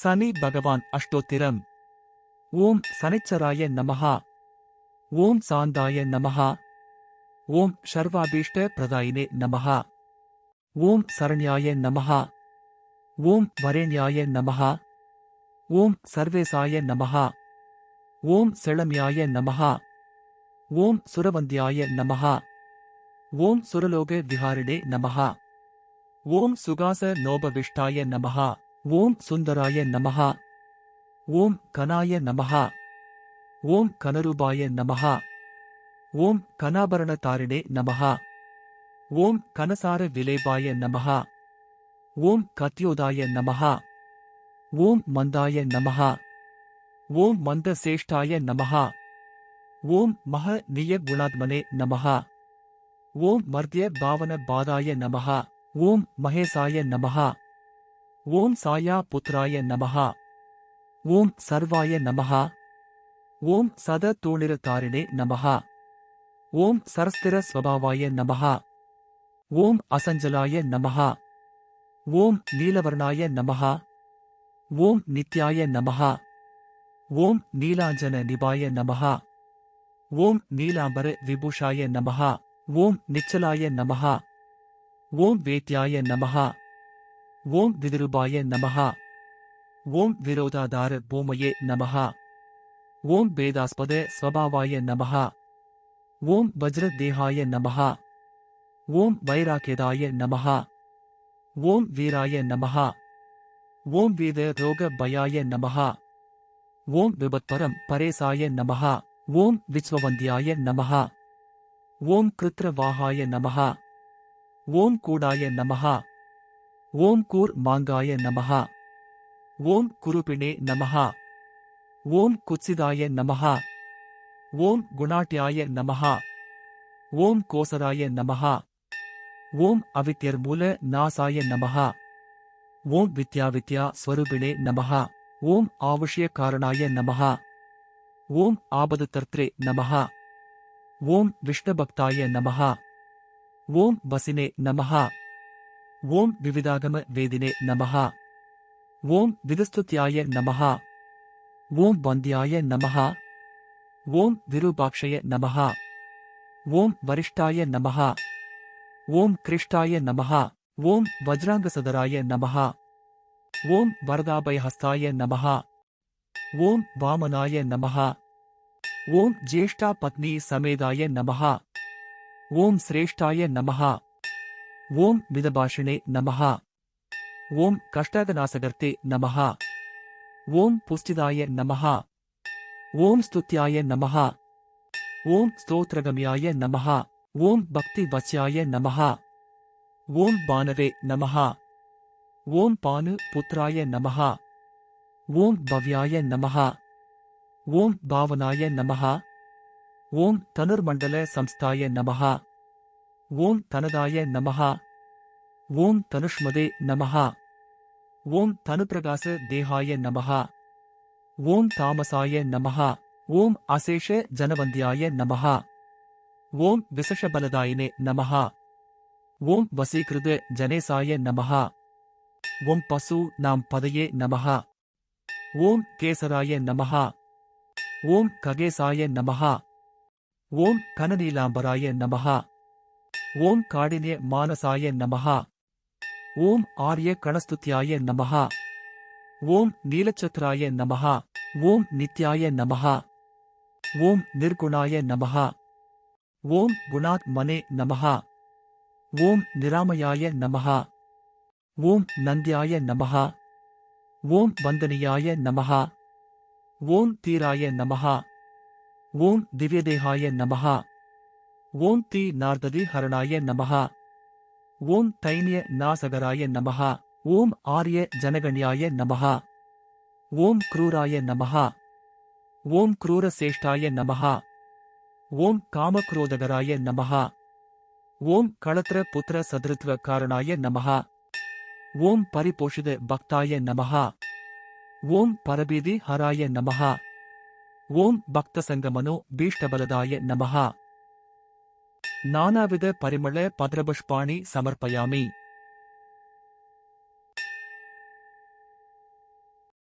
சனி பகவான் அஷ்டோத்திரம். ஓம் சனிச்சராய நமஹா. ஓம் சாந்தாய நமஹா. ஓம் ஷர்வாபீஷ்ட பிரதாயினே நமஹா. ஓம் சரண்யாய நமஹா. ஓம் வரேண்யாய நமஹா. ஓம் சர்வேசாய நமஹா. ஓம் செளம்யாய நமஹா. ஓம் சுரவந்தியாய நமஹா. ஓம் சுரலோக விஹாரிணே நமஹா. ஓம் சுகாச நோபவிஷ்டாய நமஹா. ஓம் சுந்தராய நமஹா. ஓம் கனாய நமஹா. ஓம் கனரூபாய நமஹா. ஓம் கனாபரணதாரிணே நமஹா. ஓம் கனசார விலேபாய நமஹா. ஓம் கத்யோதாய நமஹா. ஓம் மந்தாய நமஹா. ஓம் மந்தசேஷ்டாய நமஹா. ஓம் மஹ நிய குணாத்மனே நமஹா. ஓம் மர்த்ய பாவன பாதாய நமஹா. ஓம் மகேசாய நமஹா. ஓம் சாயா புத்ராய நமஹா. ஓம் சர்வாய நமஹா. ஓம் சத தூணிரதாரிணே நமஹா. ஓம் சரஸ்திர ஸ்வபாவாய நமஹா. ஓம் அசஞ்சலாய நமஹா. ஓம் நீலவர்ணாய நமஹா. ஓம் நித்யாய நமஹா. ஓம் நீலாஞ்சன நிபாய நமஹா. ஓம் நீலாம்பர விபூஷாய நமஹா. ஓம் நிச்சலாய நமஹா. ஓம் வேத்யாய நமஹா. ஓம் விதிருபாய நமஹா. ஓம் விரோதாதார பூமயே நமஹா. ஓம் வேதாஸ்பத ஸ்வபாவாய நமஹா. ஓம் வஜ்ரதேகாய நமஹா. ஓம் வைராகேதாய நமஹா. ஓம் வீராய நமஹா. ஓம் வீத ரோக பயாய நமஹா. ஓம் விபத்பரம் பரேசாய நமஹா. ஓம் விஸ்வவந்தியாய நமஹா. ஓம் கிருத்ரவாகாய நமஹா. ஓம் கூடாய நமஹா. ஓம் கூர் மாங்காய நமஹா. ஓம் குருபிணே நமஹா. ஓம் குத்சிதாய நமஹா. ஓம் குணாட்யாய நமஹா. ஓம் கோசராய நமஹா. ஓம் அவித்யர்மூல நாசாய நமஹா. ஓம் வித்யா ஸ்வரூபிணே நமஹா. ஓம் ஆவுஷ்ய காரணாய நமஹா. ஓம் ஆபதுதர்த்ரே நமஹா. ஓம் விஷ்ணுபக்தாய நமஹா. ஓம் வசினே நமஹா. ஓம் விவிதாகம வேதினே நமஹா. ஓம் விதுஸ்துத்யாய நமஹா. ஓம் வந்தியாய நமஹா. ஓம் விரூபாக்ஷய நமஹா. ஓம் வரிஷ்டாய நமஹா. ஓம் கிருஷ்டாய நமஹா. ஓம் வஜ்ராங்கசதராய நமஹா. ஓம் வரதாபயஹஸ்தாய நமஹா. ஓம் வாமனாய நமஹா. ஓம் ஜேஷ்டா பத்னி சமேதாய நமஹா. ஓம் சிரேஷ்டாய நமஹா. ஓம் மிதபாஷிணே நமஹா. ஓம் கஷ்டகநாசகர்த்தே நமஹா. ஓம் புஷ்டிதாய நமஹா. ஓம் ஸ்துத்யாய நமஹா. ஓம் ஸ்தோத்ரகம்யாய நமஹா. ஓம் பக்தி வச்யாய நமஹா. ஓம் பானவே நமஹா. ஓம் பானு புத்ராய நமஹா. ஓம் பவ்யாய நமஹா. ஓம் பாவனாய நமஹா. ஓம் தனுர்மண்டல சம்ஸ்தாய நமஹா. ஓம் தனதாய நமஹா. ஓம் தனுஷ்மதே நமஹா. ஓம் தனுப்பிரகாச தேகாய நமஹா. ஓம் தாமசாய நமஹா. ஓம் அசேஷ ஜனவந்தியாய நமஹா. ஓம் விசஷபலதாயினே நமஹா. ஓம் வசீகிருத ஜனேசாய நமஹா. ஓம் பசு நாம் பதயே நமஹா. ஓம் கேசராய நமஹா. ஓம் ககேசாய நமஹா. ஓம் கனநீலாம்பராய நமஹா. ஓம் காடின்ய மானசாய நமஹா. ஓம் ஆர்ய கணஸ்துத்யாய நமஹா. ஓம் நீலச்சத்ராய நமஹா. ஓம் நித்யாய நமஹா. ஓம் நிர்குணாய நமஹா. ஓம் குணாத்மனே நமஹா. ஓம் நிராமயாய நமஹா. ஓம் நந்தியாய நமஹா. ஓம் வந்தனியாய நமஹா. ஓம் தீராய நமஹா. ஓம் திவ்யதேகாய நமஹா. ஓம் தீ நார்ததி ஹரணாய நமஹா. ஓம் தைன்ய நாசகராய நமஹா. ஓம் ஆர்ய ஜனகண்யாய நமஹா. ஓம் க்ரூராய நமஹா. ஓம் க்ரூரசேஷ்டாய நமஹா. ஓம் காமக்ரோதகராய நமஹா. ஓம் களத்ர புத்திர சதுருத்வ காரணாய நமஹா. ஓம் பரிபோஷித பக்தாய நமஹா. ஓம் பரபீதி ஹராய நமஹா. ஓம் பக்தசங்கமனோ பீஷ்டபலதாய நமஹா. நானாவித பரிமள பத்ரபுஷ்பாணி சமர்ப்பயாமி.